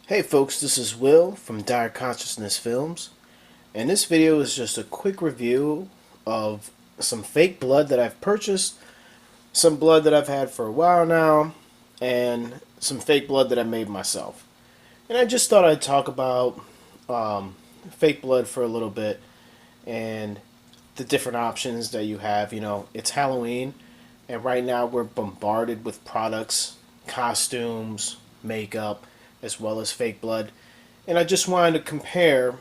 Hey folks, this is Will from Dire Consciousness Films, and this video is just a quick review of some fake blood that I've purchased, some blood that I've had for a while now, and some fake blood that I made myself. And I just thought I'd talk about fake blood for a little bit and the different options that you have. You know, it's Halloween, and right now we're bombarded with products, costumes, makeup, as well as fake blood. And I just wanted to compare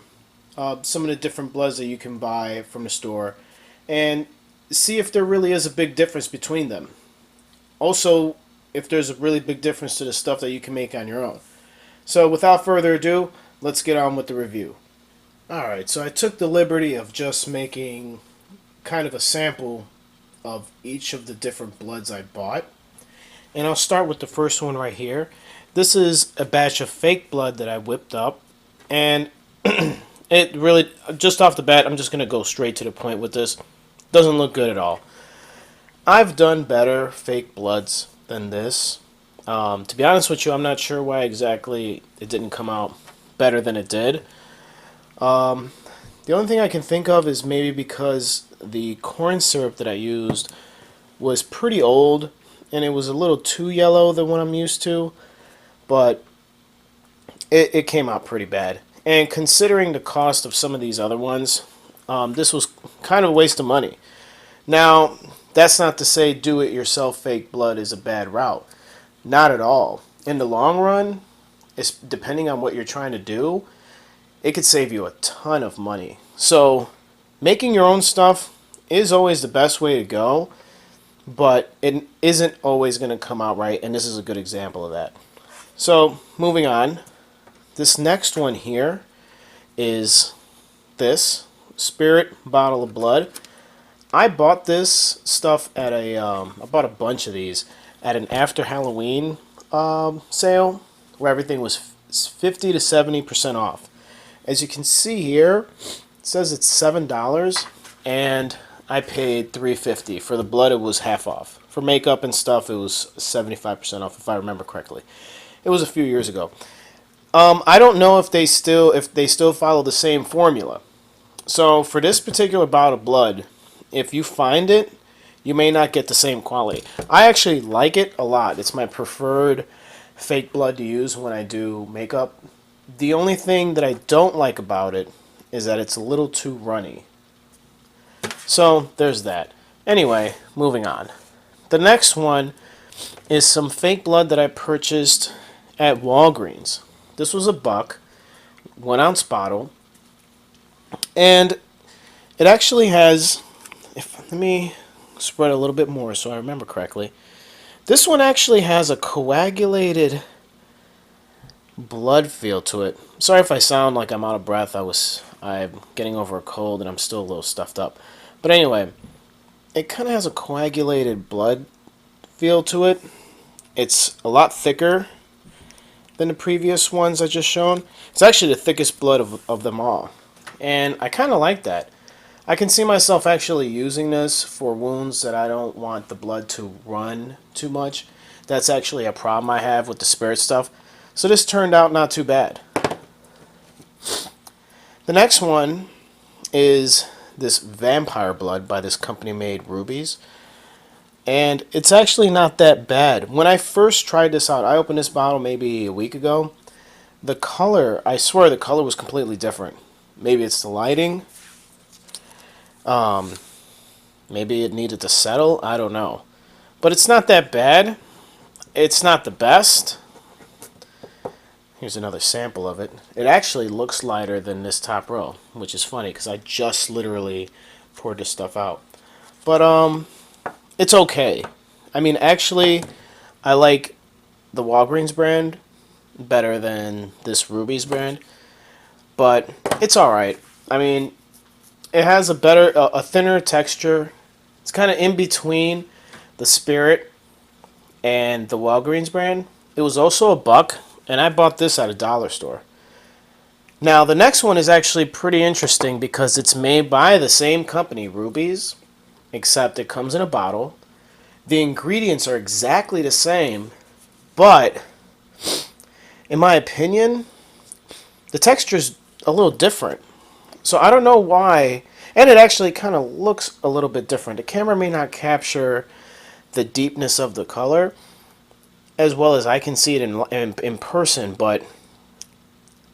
some of the different bloods that you can buy from the store and see if there really is a big difference between them. Also, if there's a really big difference to the stuff that you can make on your own. So, without further ado, let's get on with the review. Alright, so I took the liberty of just making kind of a sample of each of the different bloods I bought. And I'll start with the first one right here. This is a batch of fake blood that I whipped up. And it really, just off the bat, I'm just going to go straight to the point with this. Doesn't look good at all. I've done better fake bloods than this. To be honest with you, I'm not sure why exactly it didn't come out better than it did. The only thing I can think of is maybe because the corn syrup that I used was pretty old and it was a little too yellow than what I'm used to, but it came out pretty bad. And considering the cost of some of these other ones, this was kind of a waste of money. Now, that's not to say do-it-yourself fake blood is a bad route. Not at all. In the long run, it's depending on what you're trying to do, it could save you a ton of money. So, making your own stuff is always the best way to go, but it isn't always going to come out right, and this is a good example of that. So, moving on. This next one here is this Spirit bottle of blood. I bought this stuff at I bought a bunch of these at an after Halloween sale where everything was 50 to 70% off. As you can see here, it says it's $7, and I paid $3.50 for the blood. It was half off. For makeup and stuff, it was 75% off, if I remember correctly. It was a few years ago. I don't know if they still follow the same formula. So for this particular bottle of blood, if you find it, you may not get the same quality. I actually like it a lot. It's my preferred fake blood to use when I do makeup. The only thing that I don't like about it is that it's a little too runny. So there's that. Anyway, moving on. The next one is some fake blood that I purchased at Walgreens. This was $1, 1-ounce bottle, and it actually has, let me spread a little bit more so I remember correctly. This one actually has a coagulated blood feel to it. Sorry if I sound like I'm out of breath. I'm getting over a cold and I'm still a little stuffed up. But anyway, it kind of has a coagulated blood feel to it. It's a lot thicker than the previous ones I just shown. It's actually the thickest blood of them all. And I kind of like that. I can see myself actually using this for wounds that I don't want the blood to run too much. That's actually a problem I have with the spirit stuff. So this turned out not too bad. The next one is this vampire blood by this company made Rubies. And it's actually not that bad. When I first tried this out, I opened this bottle maybe a week ago. The color, I swear the color was completely different. Maybe it's the lighting. Maybe it needed to settle. I don't know. But it's not that bad. It's not the best. Here's another sample of it. It actually looks lighter than this top row, which is funny because I just literally poured this stuff out. But it's okay. I mean, actually, I like the Walgreens brand better than this Rubies brand, but it's alright. I mean, it has a thinner texture. It's kind of in between the Spirit and the Walgreens brand. It was also $1, and I bought this at a dollar store. Now, the next one is actually pretty interesting because it's made by the same company, Rubies, except it comes in a bottle. The ingredients are exactly the same, but in my opinion, the texture's a little different. So I don't know why, and it actually kind of looks a little bit different. The camera may not capture the deepness of the color as well as I can see it in person, but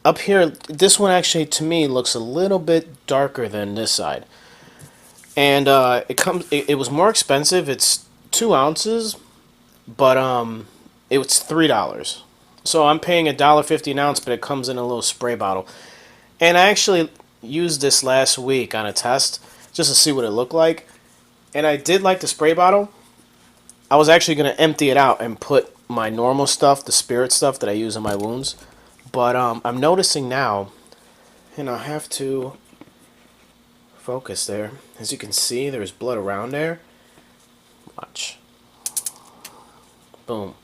up here, this one actually to me looks a little bit darker than this side. And it was more expensive. It's 2 ounces, but it was $3. So I'm paying $1.50 an ounce, but it comes in a little spray bottle. And I actually used this last week on a test just to see what it looked like. And I did like the spray bottle. I was actually going to empty it out and put my normal stuff, the spirit stuff that I use on my wounds. But I'm noticing now, and I have to focus there. As you can see, there's blood around there. Watch. Boom.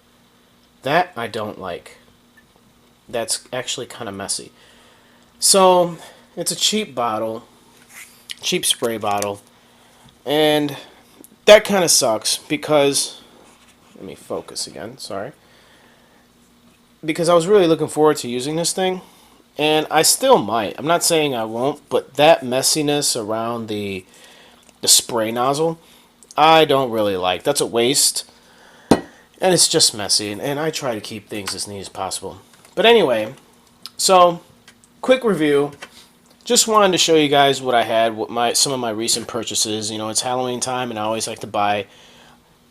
That I don't like. That's actually kind of messy. So, it's a cheap bottle. Cheap spray bottle. And that kind of sucks because... Let me focus again, sorry. Because I was really looking forward to using this thing. And I still might. I'm not saying I won't, but that messiness around the spray nozzle, I don't really like. That's a waste. And it's just messy. And I try to keep things as neat as possible. But anyway, so, quick review. Just wanted to show you guys what I had, some of my recent purchases. You know, it's Halloween time, and I always like to buy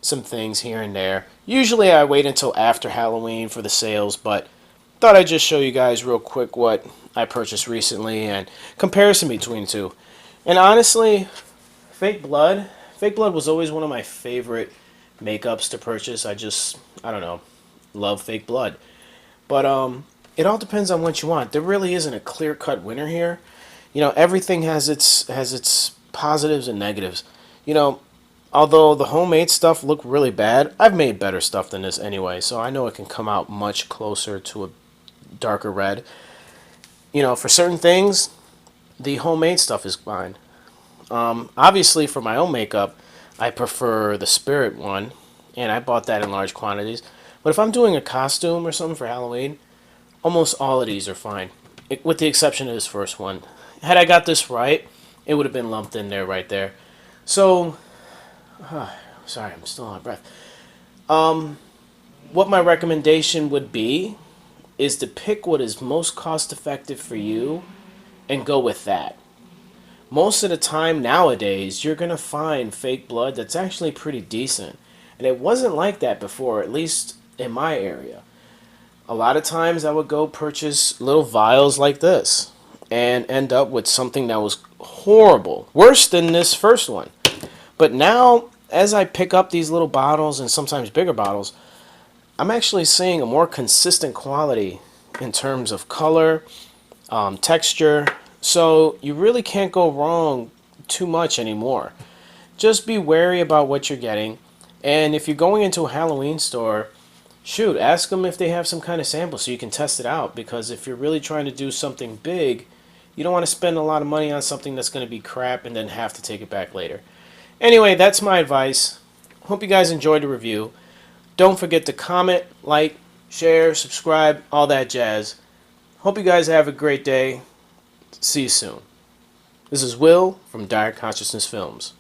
some things here and there. Usually I wait until after Halloween for the sales, but thought I'd just show you guys real quick what I purchased recently and comparison between the two. And honestly, Fake Blood was always one of my favorite makeups to purchase. I don't know, love Fake Blood. But it all depends on what you want. There really isn't a clear-cut winner here. You know, everything has its positives and negatives. You know, although the homemade stuff looked really bad, I've made better stuff than this anyway, so I know it can come out much closer to a darker red. You know, for certain things, the homemade stuff is fine. Obviously, for my own makeup, I prefer the Spirit one, and I bought that in large quantities. But if I'm doing a costume or something for Halloween, almost all of these are fine, with the exception of this first one. Had I got this right, it would have been lumped in there right there. So... sorry, I'm still out of breath. What my recommendation would be is to pick what is most cost effective for you and go with that. Most of the time nowadays, you're going to find Fake Blood that's actually pretty decent. And it wasn't like that before, at least in my area. A lot of times I would go purchase little vials like this and end up with something that was horrible. Worse than this first one. But now, as I pick up these little bottles and sometimes bigger bottles, I'm actually seeing a more consistent quality in terms of color, texture. So you really can't go wrong too much anymore. Just be wary about what you're getting. And if you're going into a Halloween store, shoot, ask them if they have some kind of sample so you can test it out. Because if you're really trying to do something big, you don't want to spend a lot of money on something that's going to be crap and then have to take it back later. Anyway, that's my advice. Hope you guys enjoyed the review. Don't forget to comment, like, share, subscribe, all that jazz. Hope you guys have a great day. See you soon. This is Will from Dire Consciousness Films.